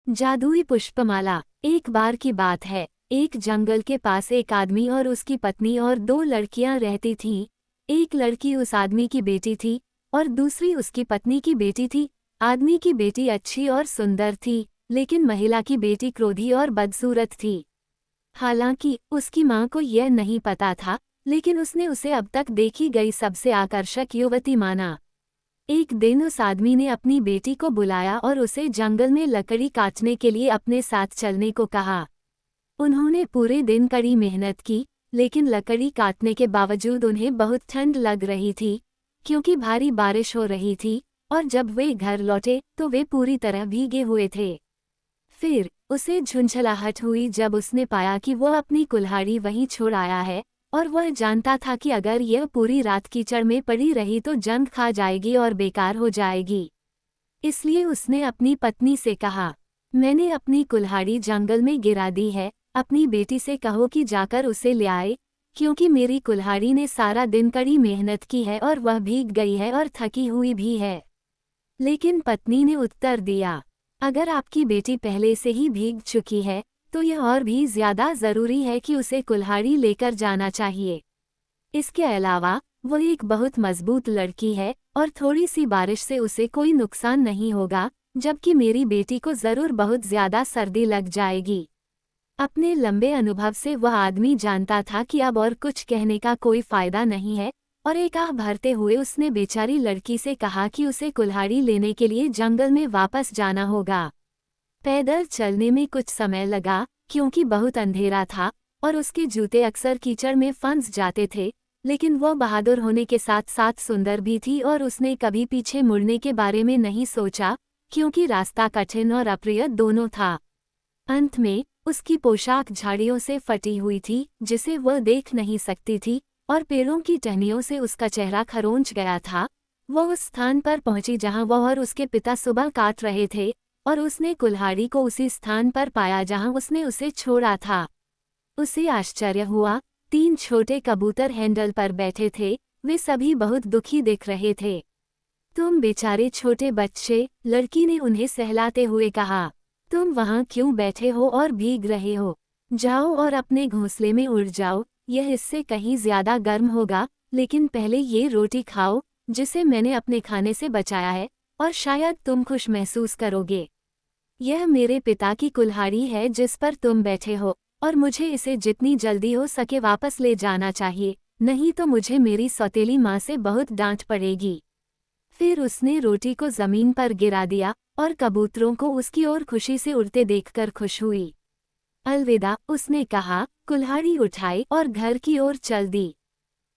जादुई पुष्पमाला। एक बार की बात है, एक जंगल के पास एक आदमी और उसकी पत्नी और दो लड़कियां रहती थीं। एक लड़की उस आदमी की बेटी थी और दूसरी उसकी पत्नी की बेटी थी। आदमी की बेटी अच्छी और सुंदर थी, लेकिन महिला की बेटी क्रोधी और बदसूरत थी। हालांकि उसकी मां को यह नहीं पता था, लेकिन उसने उसे अब तक देखी गई सबसे आकर्षक युवती माना। एक दिन उस आदमी ने अपनी बेटी को बुलाया और उसे जंगल में लकड़ी काटने के लिए अपने साथ चलने को कहा। उन्होंने पूरे दिन कड़ी मेहनत की, लेकिन लकड़ी काटने के बावजूद उन्हें बहुत ठंड लग रही थी, क्योंकि भारी बारिश हो रही थी, और जब वे घर लौटे तो वे पूरी तरह भीगे हुए थे। फिर उसे झुंझलाहट हुई जब उसने पाया कि वह अपनी कुल्हाड़ी वहीं छोड़ आया है, और वह जानता था कि अगर यह पूरी रात कीचड़ में पड़ी रही तो जंग खा जाएगी और बेकार हो जाएगी। इसलिए उसने अपनी पत्नी से कहा, मैंने अपनी कुल्हाड़ी जंगल में गिरा दी है, अपनी बेटी से कहो कि जाकर उसे ले आए, क्योंकि मेरी कुल्हाड़ी ने सारा दिन कड़ी मेहनत की है और वह भीग गई है और थकी हुई भी है। लेकिन पत्नी ने उत्तर दिया, अगर आपकी बेटी पहले से ही भीग चुकी है, तो यह और भी ज्यादा जरूरी है कि उसे कुल्हाड़ी लेकर जाना चाहिए। इसके अलावा वह एक बहुत मजबूत लड़की है और थोड़ी सी बारिश से उसे कोई नुकसान नहीं होगा, जबकि मेरी बेटी को जरूर बहुत ज्यादा सर्दी लग जाएगी। अपने लंबे अनुभव से वह आदमी जानता था कि अब और कुछ कहने का कोई फायदा नहीं है, और एक आह भरते हुए उसने बेचारी लड़की से कहा कि उसे कुल्हाड़ी लेने के लिए जंगल में वापस जाना होगा। पैदल चलने में कुछ समय लगा, क्योंकि बहुत अंधेरा था और उसके जूते अक्सर कीचड़ में फंस जाते थे, लेकिन वह बहादुर होने के साथ साथ सुंदर भी थी और उसने कभी पीछे मुड़ने के बारे में नहीं सोचा, क्योंकि रास्ता कठिन और अप्रिय दोनों था। अंत में उसकी पोशाक झाड़ियों से फटी हुई थी, जिसे वह देख नहीं सकती थी, और पेड़ों की टहनियों से उसका चेहरा खरोंच गया था। वह उस स्थान पर पहुंची जहां वह और उसके पिता सुबह काट रहे थे, और उसने कुल्हाड़ी को उसी स्थान पर पाया जहां उसने उसे छोड़ा था। उसे आश्चर्य हुआ, 3 छोटे कबूतर हैंडल पर बैठे थे, वे सभी बहुत दुखी दिख रहे थे। तुम बेचारे छोटे बच्चे, लड़की ने उन्हें सहलाते हुए कहा, तुम वहां क्यों बैठे हो और भीग रहे हो? जाओ और अपने घोंसले में उड़ जाओ, यह इससे कहीं ज्यादा गर्म होगा, लेकिन पहले ये रोटी खाओ, जिसे मैंने अपने खाने से बचाया है, और शायद तुम खुश महसूस करोगे। यह मेरे पिता की कुल्हाड़ी है जिस पर तुम बैठे हो, और मुझे इसे जितनी जल्दी हो सके वापस ले जाना चाहिए, नहीं तो मुझे मेरी सौतेली माँ से बहुत डांट पड़ेगी। फिर उसने रोटी को जमीन पर गिरा दिया और कबूतरों को उसकी ओर खुशी से उड़ते देखकर खुश हुई। अलविदा, उसने कहा, कुल्हाड़ी उठाई और घर की ओर चल दी।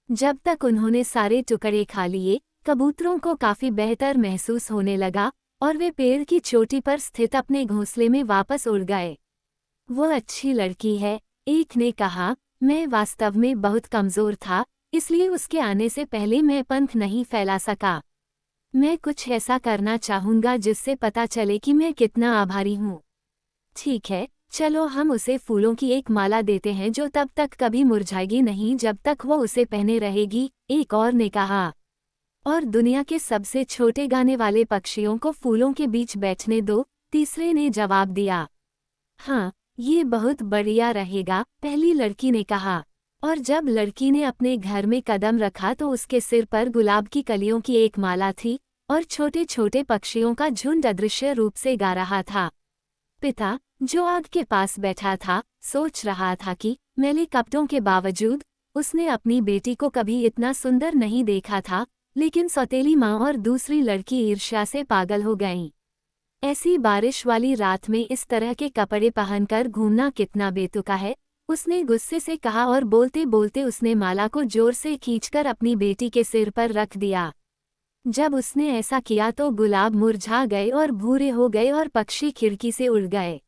जब तक उन्होंने सारे टुकड़े खा लिए, कबूतरों को काफी बेहतर महसूस होने लगा और वे पेड़ की चोटी पर स्थित अपने घोंसले में वापस उड़ गए। वो अच्छी लड़की है, एक ने कहा, मैं वास्तव में बहुत कमजोर था, इसलिए उसके आने से पहले मैं पंख नहीं फैला सका। मैं कुछ ऐसा करना चाहूंगा जिससे पता चले कि मैं कितना आभारी हूँ। ठीक है, चलो हम उसे फूलों की एक माला देते हैं जो तब तक कभी मुरझाएगी नहीं जब तक वो उसे पहने रहेगी, एक और ने कहा। और दुनिया के सबसे छोटे गाने वाले पक्षियों को फूलों के बीच बैठने दो, तीसरे ने जवाब दिया। हाँ, ये बहुत बढ़िया रहेगा, पहली लड़की ने कहा। और जब लड़की ने अपने घर में कदम रखा तो उसके सिर पर गुलाब की कलियों की एक माला थी, और छोटे छोटे पक्षियों का झुंड अदृश्य रूप से गा रहा था। पिता, जो आग के पास बैठा था, सोच रहा था कि मैले कपड़ों के बावजूद उसने अपनी बेटी को कभी इतना सुंदर नहीं देखा था, लेकिन सौतेली माँ और दूसरी लड़की ईर्ष्या से पागल हो गईं। ऐसी बारिश वाली रात में इस तरह के कपड़े पहनकर घूमना कितना बेतुका है, उसने गुस्से से कहा, और बोलते बोलते उसने माला को जोर से खींचकर अपनी बेटी के सिर पर रख दिया। जब उसने ऐसा किया तो गुलाब मुरझा गए और भूरे हो गए और पक्षी खिड़की से उड़ गए।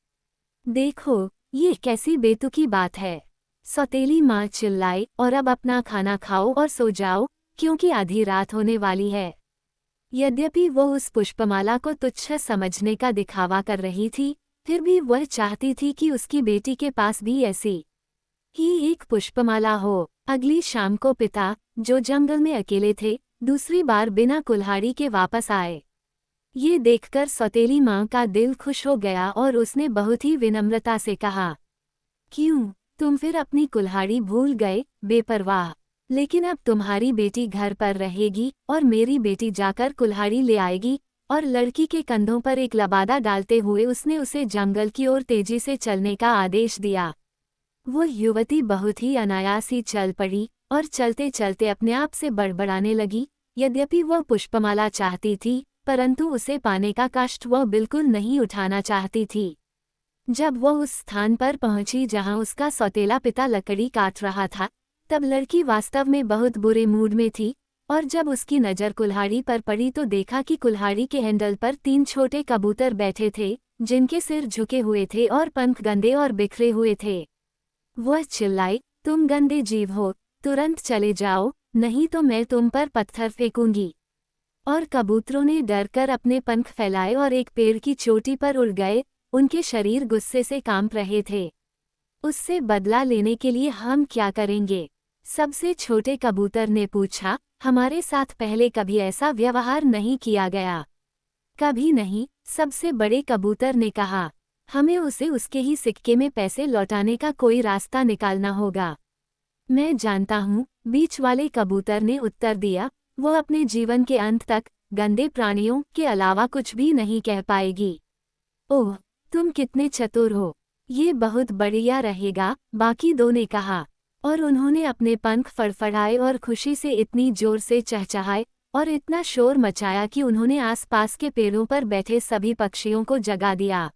देखो, ये कैसी बेतुकी बात है, सौतेली माँ चिल्लाई, और अब अपना खाना खाओ और सो जाओ, क्योंकि आधी रात होने वाली है। यद्यपि वो उस पुष्पमाला को तुच्छ समझने का दिखावा कर रही थी, फिर भी वह चाहती थी कि उसकी बेटी के पास भी ऐसी ही एक पुष्पमाला हो। अगली शाम को पिता, जो जंगल में अकेले थे, दूसरी बार बिना कुल्हाड़ी के वापस आए। ये देखकर सौतेली माँ का दिल खुश हो गया और उसने बहुत ही विनम्रता से कहा, क्यों, तुम फिर अपनी कुल्हाड़ी भूल गए, बेपरवाह। लेकिन अब तुम्हारी बेटी घर पर रहेगी और मेरी बेटी जाकर कुल्हाड़ी ले आएगी। और लड़की के कंधों पर एक लबादा डालते हुए उसने उसे जंगल की ओर तेजी से चलने का आदेश दिया। वो युवती बहुत ही अनायास ही चल पड़ी और चलते चलते अपने आप से बड़बड़ाने लगी। यद्यपि वह पुष्पमाला चाहती थी, परंतु उसे पाने का कष्ट वह बिल्कुल नहीं उठाना चाहती थी। जब वह उस स्थान पर पहुंची जहां उसका सौतेला पिता लकड़ी काट रहा था, तब लड़की वास्तव में बहुत बुरे मूड में थी। और जब उसकी नज़र कुल्हाड़ी पर पड़ी तो देखा कि कुल्हाड़ी के हैंडल पर 3 छोटे कबूतर बैठे थे, जिनके सिर झुके हुए थे और पंख गंदे और बिखरे हुए थे। वह चिल्लाई, तुम गंदे जीव हो, तुरंत चले जाओ, नहीं तो मैं तुम पर पत्थर फेंकूंगी। और कबूतरों ने डरकर अपने पंख फैलाए और एक पेड़ की चोटी पर उड़ गए। उनके शरीर गुस्से से कांप रहे थे। उससे बदला लेने के लिए हम क्या करेंगे? सबसे छोटे कबूतर ने पूछा, हमारे साथ पहले कभी ऐसा व्यवहार नहीं किया गया। कभी नहीं, सबसे बड़े कबूतर ने कहा, हमें उसे उसके ही सिक्के में पैसे लौटाने का कोई रास्ता निकालना होगा। मैं जानता हूँ, बीच वाले कबूतर ने उत्तर दिया, वो अपने जीवन के अंत तक गंदे प्राणियों के अलावा कुछ भी नहीं कह पाएगी। ओह, तुम कितने चतुर हो, ये बहुत बढ़िया रहेगा, बाकी दो ने कहा। और उन्होंने अपने पंख फड़फड़ाए और खुशी से इतनी जोर से चहचहाए और इतना शोर मचाया कि उन्होंने आसपास के पेड़ों पर बैठे सभी पक्षियों को जगा दिया।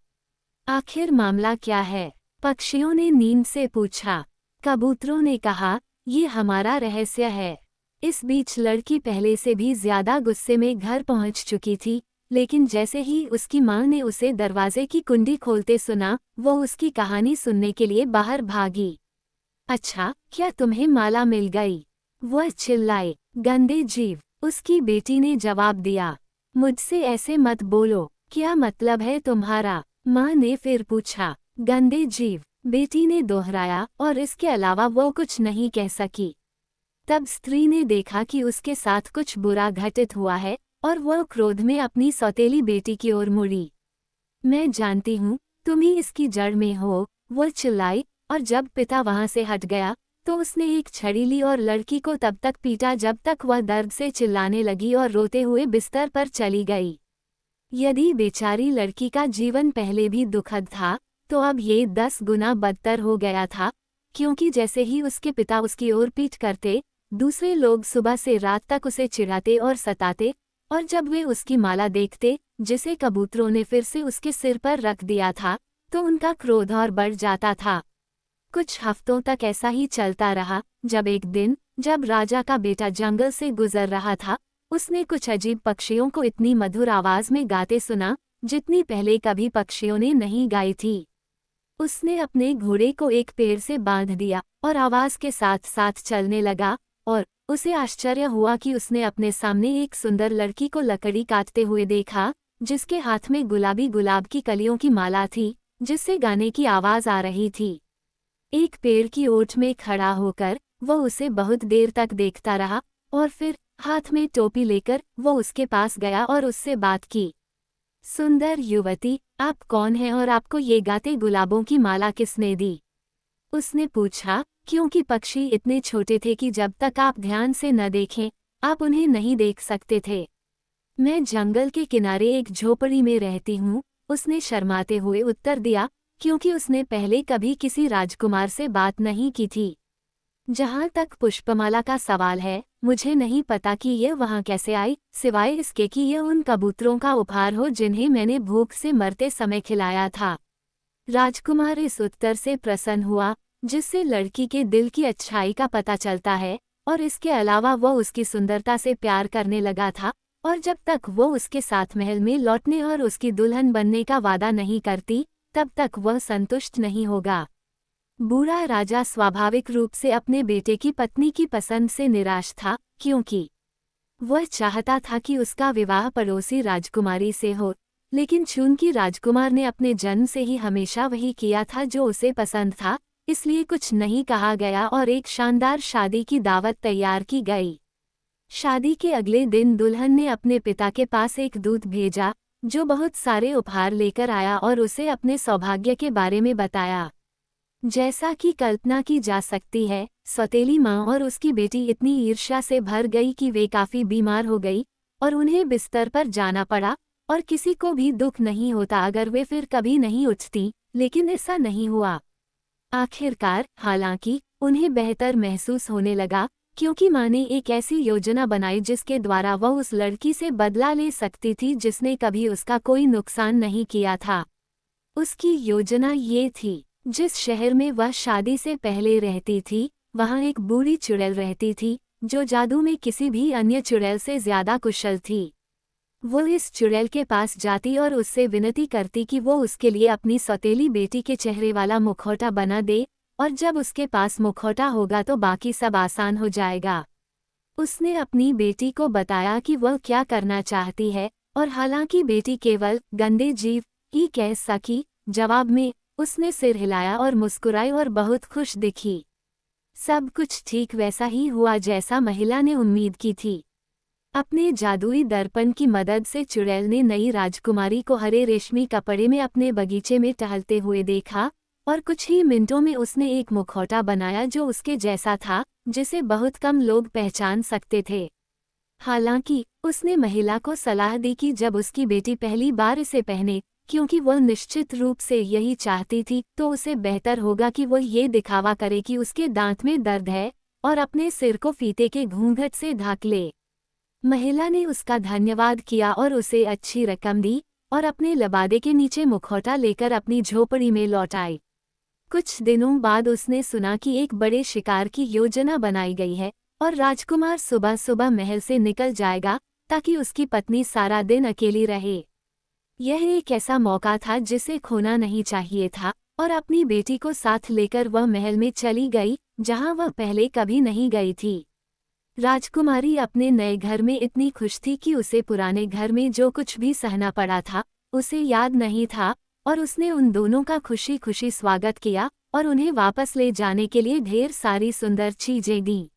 आखिर मामला क्या है? पक्षियों ने नींद से पूछा। कबूतरों ने कहा, ये हमारा रहस्य है। इस बीच लड़की पहले से भी ज्यादा गुस्से में घर पहुंच चुकी थी, लेकिन जैसे ही उसकी मां ने उसे दरवाजे की कुंडी खोलते सुना, वो उसकी कहानी सुनने के लिए बाहर भागी। अच्छा, क्या तुम्हें माला मिल गई? वह चिल्लाए, गंदे जीव। उसकी बेटी ने जवाब दिया, मुझसे ऐसे मत बोलो, क्या मतलब है तुम्हारा? माँ ने फिर पूछा। गंदे जीव, बेटी ने दोहराया और इसके अलावा वो कुछ नहीं कह सकी। तब स्त्री ने देखा कि उसके साथ कुछ बुरा घटित हुआ है और वह क्रोध में अपनी सौतेली बेटी की ओर मुड़ी। मैं जानती हूँ, तुम ही इसकी जड़ में हो, वो चिल्लाई। और जब पिता वहां से हट गया तो उसने एक छड़ी ली और लड़की को तब तक पीटा जब तक वह दर्द से चिल्लाने लगी और रोते हुए बिस्तर पर चली गई। यदि बेचारी लड़की का जीवन पहले भी दुखद था, तो अब ये 10 गुना बदतर हो गया था, क्योंकि जैसे ही उसके पिता उसकी ओर पीट करते, दूसरे लोग सुबह से रात तक उसे चिढ़ाते और सताते। और जब वे उसकी माला देखते, जिसे कबूतरों ने फिर से उसके सिर पर रख दिया था, तो उनका क्रोध और बढ़ जाता था। कुछ हफ्तों तक ऐसा ही चलता रहा, जब एक दिन, जब राजा का बेटा जंगल से गुजर रहा था, उसने कुछ अजीब पक्षियों को इतनी मधुर आवाज में गाते सुना, जितनी पहले कभी पक्षियों ने नहीं गाई थी। उसने अपने घोड़े को एक पेड़ से बांध दिया और आवाज के साथ साथ चलने लगा, और उसे आश्चर्य हुआ कि उसने अपने सामने एक सुंदर लड़की को लकड़ी काटते हुए देखा, जिसके हाथ में गुलाबी गुलाब की कलियों की माला थी, जिससे गाने की आवाज आ रही थी। एक पेड़ की ओट में खड़ा होकर वह उसे बहुत देर तक देखता रहा, और फिर हाथ में टोपी लेकर वो उसके पास गया और उससे बात की। सुंदर युवती, आप कौन हैं और आपको ये गाते गुलाबों की माला किसने दी? उसने पूछा, क्योंकि पक्षी इतने छोटे थे कि जब तक आप ध्यान से न देखें, आप उन्हें नहीं देख सकते थे। मैं जंगल के किनारे एक झोपड़ी में रहती हूँ, उसने शर्माते हुए उत्तर दिया, क्योंकि उसने पहले कभी किसी राजकुमार से बात नहीं की थी। जहाँ तक पुष्पमाला का सवाल है, मुझे नहीं पता कि यह वहाँ कैसे आई, सिवाय इसके कि यह उन कबूतरों का उपहार हो जिन्हें मैंने भूख से मरते समय खिलाया था। राजकुमार इस उत्तर से प्रसन्न हुआ, जिससे लड़की के दिल की अच्छाई का पता चलता है, और इसके अलावा वह उसकी सुंदरता से प्यार करने लगा था, और जब तक वो उसके साथ महल में लौटने और उसकी दुल्हन बनने का वादा नहीं करती, तब तक वह संतुष्ट नहीं होगा। बूढ़ा राजा स्वाभाविक रूप से अपने बेटे की पत्नी की पसंद से निराश था, क्योंकि वह चाहता था कि उसका विवाह पड़ोसी राजकुमारी से हो, लेकिन चूंकि राजकुमार ने अपने जन्म से ही हमेशा वही किया था जो उसे पसंद था, इसलिए कुछ नहीं कहा गया और एक शानदार शादी की दावत तैयार की गई। शादी के अगले दिन दुल्हन ने अपने पिता के पास एक दूत भेजा, जो बहुत सारे उपहार लेकर आया और उसे अपने सौभाग्य के बारे में बताया। जैसा कि कल्पना की जा सकती है, सौतेली माँ और उसकी बेटी इतनी ईर्ष्या से भर गई कि वे काफी बीमार हो गई और उन्हें बिस्तर पर जाना पड़ा। और किसी को भी दुख नहीं होता अगर वे फिर कभी नहीं उठती, लेकिन ऐसा नहीं हुआ। आखिरकार, हालांकि, उन्हें बेहतर महसूस होने लगा, क्योंकि माँ ने एक ऐसी योजना बनाई जिसके द्वारा वह उस लड़की से बदला ले सकती थी जिसने कभी उसका कोई नुकसान नहीं किया था। उसकी योजना ये थी, जिस शहर में वह शादी से पहले रहती थी, वहाँ एक बूढ़ी चुड़ैल रहती थी, जो जादू में किसी भी अन्य चुड़ैल से ज्यादा कुशल थी। वो इस चुड़ैल के पास जाती और उससे विनती करती कि वो उसके लिए अपनी सौतेली बेटी के चेहरे वाला मुखौटा बना दे, और जब उसके पास मुखौटा होगा तो बाकी सब आसान हो जाएगा। उसने अपनी बेटी को बताया कि वह क्या करना चाहती है, और हालांकि बेटी केवल गंदे जीव ही कह सकी, जवाब में उसने सिर हिलाया और मुस्कुराई और बहुत खुश दिखी। सब कुछ ठीक वैसा ही हुआ जैसा महिला ने उम्मीद की थी। अपने जादुई दर्पण की मदद से चुड़ैल ने नई राजकुमारी को हरे रेशमी कपड़े में अपने बगीचे में टहलते हुए देखा, और कुछ ही मिनटों में उसने एक मुखौटा बनाया जो उसके जैसा था, जिसे बहुत कम लोग पहचान सकते थे। हालांकि, उसने महिला को सलाह दी कि जब उसकी बेटी पहली बार इसे पहने, क्योंकि वह निश्चित रूप से यही चाहती थी, तो उसे बेहतर होगा कि वह ये दिखावा करे कि उसके दांत में दर्द है, और अपने सिर को फीते के घूंघट से ढक ले। महिला ने उसका धन्यवाद किया और उसे अच्छी रकम दी, और अपने लबादे के नीचे मुखौटा लेकर अपनी झोपड़ी में लौट आई। कुछ दिनों बाद उसने सुना कि एक बड़े शिकार की योजना बनाई गई है, और राजकुमार सुबह सुबह महल से निकल जाएगा, ताकि उसकी पत्नी सारा दिन अकेली रहे। यह एक ऐसा मौका था जिसे खोना नहीं चाहिए था, और अपनी बेटी को साथ लेकर वह महल में चली गई, जहां वह पहले कभी नहीं गई थी। राजकुमारी अपने नए घर में इतनी खुश थी कि उसे पुराने घर में जो कुछ भी सहना पड़ा था, उसे याद नहीं था, और उसने उन दोनों का खुशी खुशी स्वागत किया और उन्हें वापस ले जाने के लिए ढेर सारी सुंदर चीजें दी।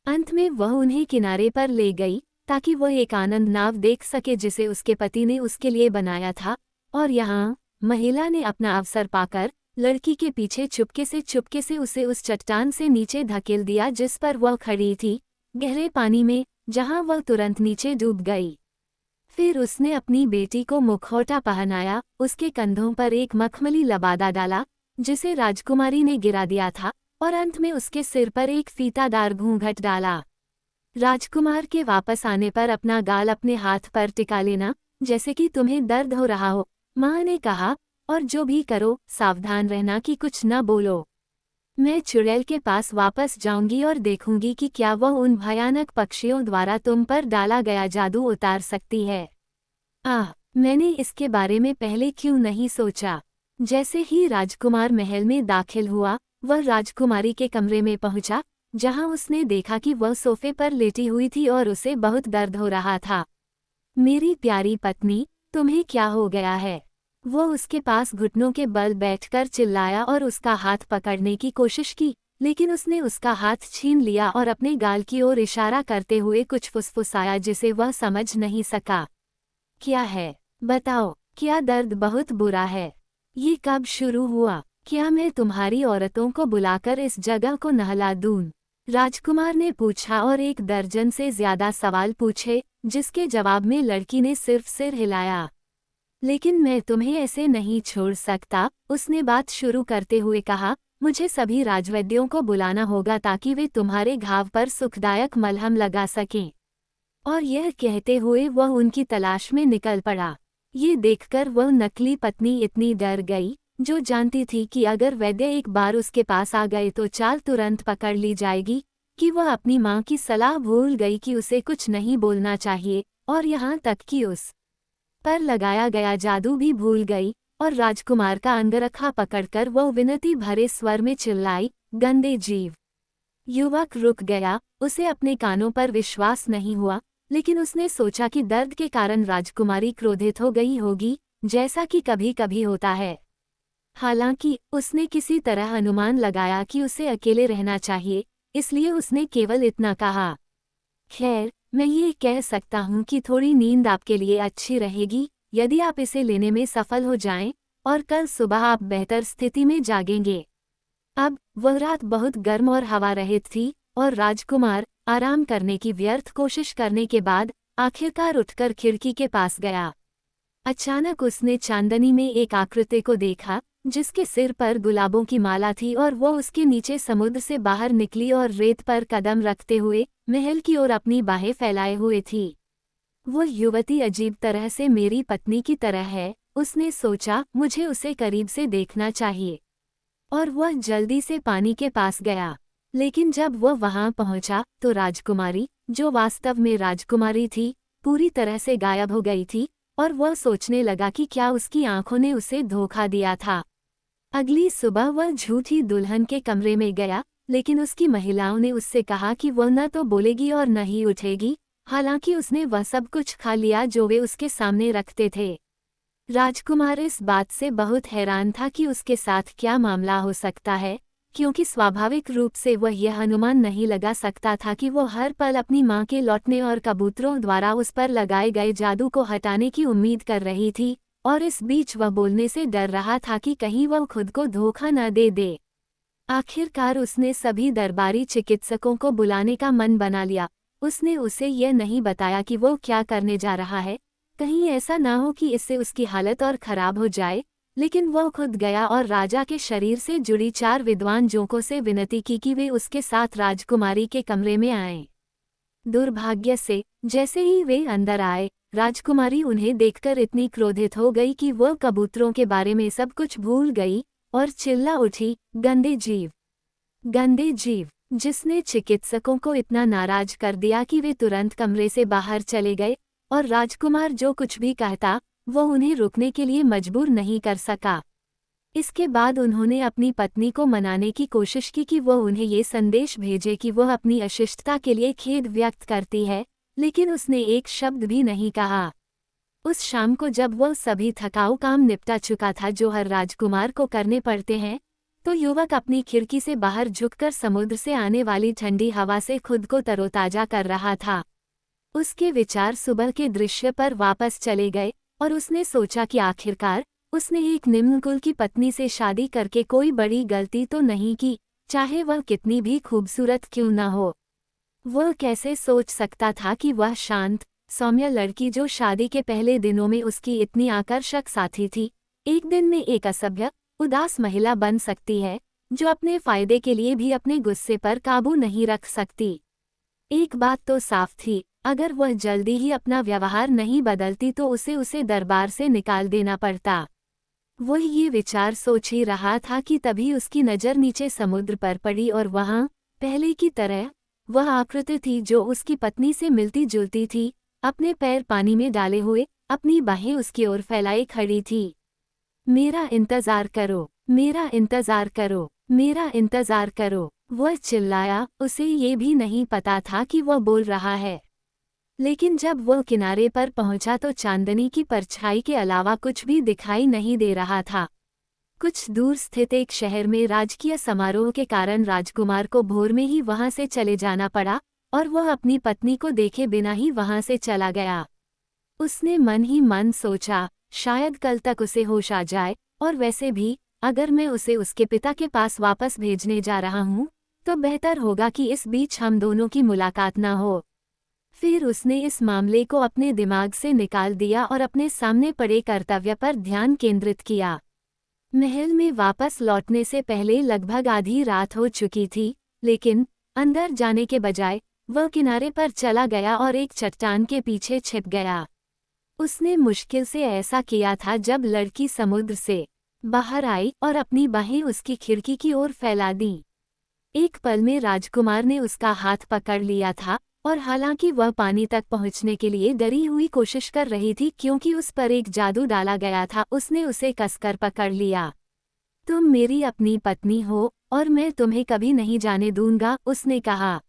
अंत में वह उन्हें किनारे पर ले गई, ताकि वह एक आनंद नाव देख सके जिसे उसके पति ने उसके लिए बनाया था। और यहाँ, महिला ने अपना अवसर पाकर लड़की के पीछे चुपके से उसे उस चट्टान से नीचे धकेल दिया जिस पर वह खड़ी थी, गहरे पानी में, जहां वह तुरंत नीचे डूब गई। फिर उसने अपनी बेटी को मुखौटा पहनाया, उसके कंधों पर एक मखमली लबादा डाला, जिसे राजकुमारी ने गिरा दिया था, और अंत में उसके सिर पर एक फीतादार घूंघट डाला। राजकुमार के वापस आने पर अपना गाल अपने हाथ पर टिका लेना, जैसे कि तुम्हें दर्द हो रहा हो, माँ ने कहा, और जो भी करो, सावधान रहना कि कुछ न बोलो। मैं चुड़ैल के पास वापस जाऊंगी और देखूंगी कि क्या वह उन भयानक पक्षियों द्वारा तुम पर डाला गया जादू उतार सकती है। मैंने इसके बारे में पहले क्यों नहीं सोचा। जैसे ही राजकुमार महल में दाखिल हुआ, वह राजकुमारी के कमरे में पहुंचा, जहां उसने देखा कि वह सोफे पर लेटी हुई थी और उसे बहुत दर्द हो रहा था। मेरी प्यारी पत्नी, तुम्हें क्या हो गया है? वो उसके पास घुटनों के बल बैठकर चिल्लाया और उसका हाथ पकड़ने की कोशिश की, लेकिन उसने उसका हाथ छीन लिया और अपने गाल की ओर इशारा करते हुए कुछ फुसफुसाया जिसे वह समझ नहीं सका। क्या है? बताओ, क्या दर्द बहुत बुरा है? ये कब शुरू हुआ? क्या मैं तुम्हारी औरतों को बुलाकर इस जगह को नहला दूं? राजकुमार ने पूछा और 1 दर्जन से ज्यादा सवाल पूछे, जिसके जवाब में लड़की ने सिर्फ सिर हिलाया। लेकिन मैं तुम्हें ऐसे नहीं छोड़ सकता, उसने बात शुरू करते हुए कहा, मुझे सभी राजवैद्यों को बुलाना होगा ताकि वे तुम्हारे घाव पर सुखदायक मलहम लगा सकें। और यह कहते हुए वह उनकी तलाश में निकल पड़ा। ये देखकर वह नकली पत्नी इतनी डर गई, जो जानती थी कि अगर वैद्य एक बार उसके पास आ गए तो चाल तुरंत पकड़ ली जाएगी, कि वह अपनी माँ की सलाह भूल गई कि उसे कुछ नहीं बोलना चाहिए, और यहाँ तक कि उस पर लगाया गया जादू भी भूल गई, और राजकुमार का अंगरखा पकड़कर वह विनती भरे स्वर में चिल्लाई, गंदे जीव। युवक रुक गया, उसे अपने कानों पर विश्वास नहीं हुआ, लेकिन उसने सोचा कि दर्द के कारण राजकुमारी क्रोधित हो गई होगी, जैसा कि कभी कभी होता है। हालांकि, उसने किसी तरह अनुमान लगाया कि उसे अकेले रहना चाहिए, इसलिए उसने केवल इतना कहा, खैर, मैं ये कह सकता हूँ कि थोड़ी नींद आपके लिए अच्छी रहेगी, यदि आप इसे लेने में सफल हो जाएं, और कल सुबह आप बेहतर स्थिति में जागेंगे। अब वह रात बहुत गर्म और हवा रहित थी, और राजकुमार आराम करने की व्यर्थ कोशिश करने के बाद आखिरकार उठकर खिड़की के पास गया। अचानक उसने चांदनी में एक आकृति को देखा, जिसके सिर पर गुलाबों की माला थी और वो उसके नीचे समुद्र से बाहर निकली और रेत पर कदम रखते हुए महल की ओर अपनी बाहें फैलाए हुए थी। वो युवती अजीब तरह से मेरी पत्नी की तरह है, उसने सोचा, मुझे उसे करीब से देखना चाहिए। और वह जल्दी से पानी के पास गया। लेकिन जब वह वहां पहुंचा तो राजकुमारी, जो वास्तव में राजकुमारी थी, पूरी तरह से गायब हो गई थी, और वह सोचने लगा कि क्या उसकी आंखों ने उसे धोखा दिया था। अगली सुबह वह झूठी दुल्हन के कमरे में गया, लेकिन उसकी महिलाओं ने उससे कहा कि वह न तो बोलेगी और न ही उठेगी, हालांकि उसने वह सब कुछ खा लिया जो वे उसके सामने रखते थे। राजकुमार इस बात से बहुत हैरान था कि उसके साथ क्या मामला हो सकता है, क्योंकि स्वाभाविक रूप से वह यह अनुमान नहीं लगा सकता था कि वो हर पल अपनी मां के लौटने और कबूतरों द्वारा उस पर लगाए गए जादू को हटाने की उम्मीद कर रही थी, और इस बीच वह बोलने से डर रहा था कि कहीं वह खुद को धोखा न दे दे। आखिरकार उसने सभी दरबारी चिकित्सकों को बुलाने का मन बना लिया। उसने उसे यह नहीं बताया कि वो क्या करने जा रहा है, कहीं ऐसा ना हो कि इससे उसकी हालत और खराब हो जाए, लेकिन वह खुद गया और राजा के शरीर से जुड़ी 4 विद्वान जोंकों से विनती की कि वे उसके साथ राजकुमारी के कमरे में आएं। दुर्भाग्य से जैसे ही वे अंदर आए, राजकुमारी उन्हें देखकर इतनी क्रोधित हो गई कि वह कबूतरों के बारे में सब कुछ भूल गई और चिल्ला उठी, गंदे जीव, गंदे जीव, जिसने चिकित्सकों को इतना नाराज कर दिया कि वे तुरंत कमरे से बाहर चले गए, और राजकुमार जो कुछ भी कहता वो उन्हें रुकने के लिए मजबूर नहीं कर सका। इसके बाद उन्होंने अपनी पत्नी को मनाने की कोशिश की कि वह उन्हें ये संदेश भेजे कि वह अपनी अशिष्टता के लिए खेद व्यक्त करती है, लेकिन उसने एक शब्द भी नहीं कहा। उस शाम को जब वह सभी थकाऊ काम निपटा चुका था जो हर राजकुमार को करने पड़ते हैं, तो युवक अपनी खिड़की से बाहर झुककर समुद्र से आने वाली ठंडी हवा से खुद को तरोताजा कर रहा था। उसके विचार सुबह के दृश्य पर वापस चले गए, और उसने सोचा कि आखिरकार उसने एक निम्न कुल की पत्नी से शादी करके कोई बड़ी गलती तो नहीं की, चाहे वह कितनी भी खूबसूरत क्यों न हो। वह कैसे सोच सकता था कि वह शांत, सौम्य लड़की जो शादी के पहले दिनों में उसकी इतनी आकर्षक साथी थी, एक दिन में एक असभ्य, उदास महिला बन सकती है, जो अपने फायदे के लिए भी अपने गुस्से पर काबू नहीं रख सकती। एक बात तो साफ थी, अगर वह जल्दी ही अपना व्यवहार नहीं बदलती तो उसे दरबार से निकाल देना पड़ता। वह ये विचार सोच ही रहा था कि तभी उसकी नज़र नीचे समुद्र पर पड़ी, और वहाँ पहले की तरह वह आकृति थी जो उसकी पत्नी से मिलती जुलती थी, अपने पैर पानी में डाले हुए, अपनी बाहें उसकी ओर फैलाए खड़ी थी। मेरा इंतजार करो, मेरा इंतजार करो, मेरा इंतजार करो, वह चिल्लाया। उसे ये भी नहीं पता था कि वह बोल रहा है, लेकिन जब वह किनारे पर पहुंचा तो चांदनी की परछाई के अलावा कुछ भी दिखाई नहीं दे रहा था। कुछ दूर स्थित एक शहर में राजकीय समारोह के कारण राजकुमार को भोर में ही वहां से चले जाना पड़ा, और वह अपनी पत्नी को देखे बिना ही वहां से चला गया। उसने मन ही मन सोचा, शायद कल तक उसे होश आ जाए, और वैसे भी अगर मैं उसे उसके पिता के पास वापस भेजने जा रहा हूँ, तो बेहतर होगा कि इस बीच हम दोनों की मुलाकात ना हो। फिर उसने इस मामले को अपने दिमाग से निकाल दिया और अपने सामने पड़े कर्तव्य पर ध्यान केंद्रित किया। महल में वापस लौटने से पहले लगभग आधी रात हो चुकी थी, लेकिन अंदर जाने के बजाय वह किनारे पर चला गया और एक चट्टान के पीछे छिप गया। उसने मुश्किल से ऐसा किया था जब लड़की समुद्र से बाहर आई और अपनी बाहें उसकी खिड़की की ओर फैला दी। एक पल में राजकुमार ने उसका हाथ पकड़ लिया था, और हालांकि वह पानी तक पहुंचने के लिए डरी हुई कोशिश कर रही थी क्योंकि उस पर एक जादू डाला गया था, उसने उसे कसकर पकड़ लिया। तुम मेरी अपनी पत्नी हो और मैं तुम्हें कभी नहीं जाने दूंगा, उसने कहा।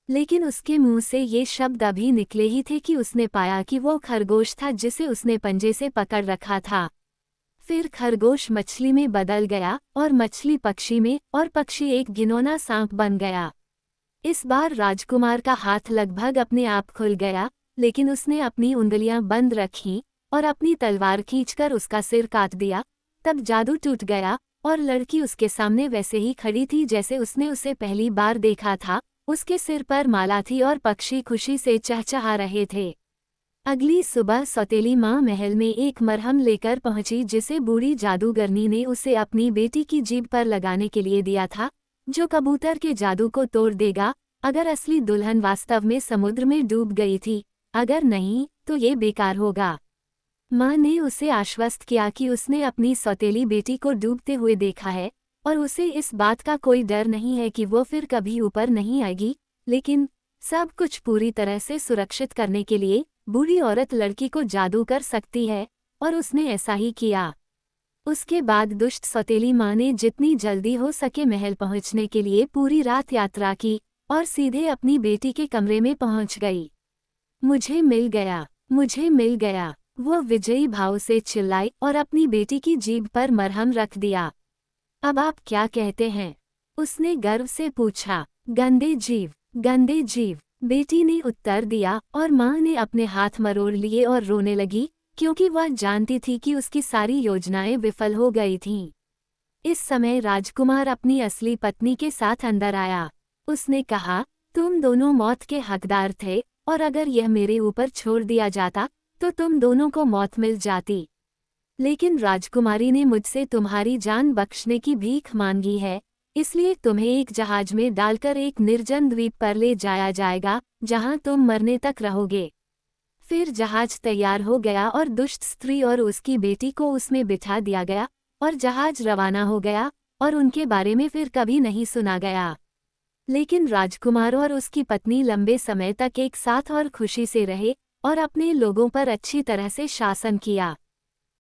लेकिन उसके मुंह से ये शब्द अभी निकले ही थे कि उसने पाया कि वो खरगोश था जिसे उसने पंजे से पकड़ रखा था। फिर खरगोश मछली में बदल गया, और मछली पक्षी में, और पक्षी एक घिनौना सांप बन गया। इस बार राजकुमार का हाथ लगभग अपने आप खुल गया, लेकिन उसने अपनी उंगलियां बंद रखीं, और अपनी तलवार खींचकर उसका सिर काट दिया। तब जादू टूट गया और लड़की उसके सामने वैसे ही खड़ी थी जैसे उसने उसे पहली बार देखा था। उसके सिर पर माला थी और पक्षी खुशी से चहचहा रहे थे। अगली सुबह सौतेली माँ महल में एक मरहम लेकर पहुंची जिसे बूढ़ी जादूगरनी ने उसे अपनी बेटी की जीभ पर लगाने के लिए दिया था, जो कबूतर के जादू को तोड़ देगा अगर असली दुल्हन वास्तव में समुद्र में डूब गई थी, अगर नहीं तो ये बेकार होगा। माँ ने उसे आश्वस्त किया कि उसने अपनी सौतेली बेटी को डूबते हुए देखा है और उसे इस बात का कोई डर नहीं है कि वो फिर कभी ऊपर नहीं आएगी। लेकिन सब कुछ पूरी तरह से सुरक्षित करने के लिए बूढ़ी औरत लड़की को जादू कर सकती है, और उसने ऐसा ही किया। उसके बाद दुष्ट सौतेली माँ ने जितनी जल्दी हो सके महल पहुंचने के लिए पूरी रात यात्रा की और सीधे अपनी बेटी के कमरे में पहुंच गई। मुझे मिल गया, मुझे मिल गया, वो विजयी भाव से चिल्लाई और अपनी बेटी की जीभ पर मरहम रख दिया। अब आप क्या कहते हैं? उसने गर्व से पूछा। गंदे जीव, गंदे जीव, बेटी ने उत्तर दिया और माँ ने अपने हाथ मरोड़ लिए और रोने लगी, क्योंकि वह जानती थी कि उसकी सारी योजनाएं विफल हो गई थीं। इस समय राजकुमार अपनी असली पत्नी के साथ अंदर आया। उसने कहा, तुम दोनों मौत के हकदार थे और अगर यह मेरे ऊपर छोड़ दिया जाता तो तुम दोनों को मौत मिल जाती। लेकिन राजकुमारी ने मुझसे तुम्हारी जान बख्शने की भीख मांगी है, इसलिए तुम्हें एक जहाज में डालकर एक निर्जन द्वीप पर ले जाया जाएगा जहां तुम मरने तक रहोगे। फिर जहाज तैयार हो गया और दुष्ट स्त्री और उसकी बेटी को उसमें बिठा दिया गया और जहाज रवाना हो गया और उनके बारे में फिर कभी नहीं सुना गया। लेकिन राजकुमार और उसकी पत्नी लंबे समय तक एक साथ और खुशी से रहे और अपने लोगों पर अच्छी तरह से शासन किया।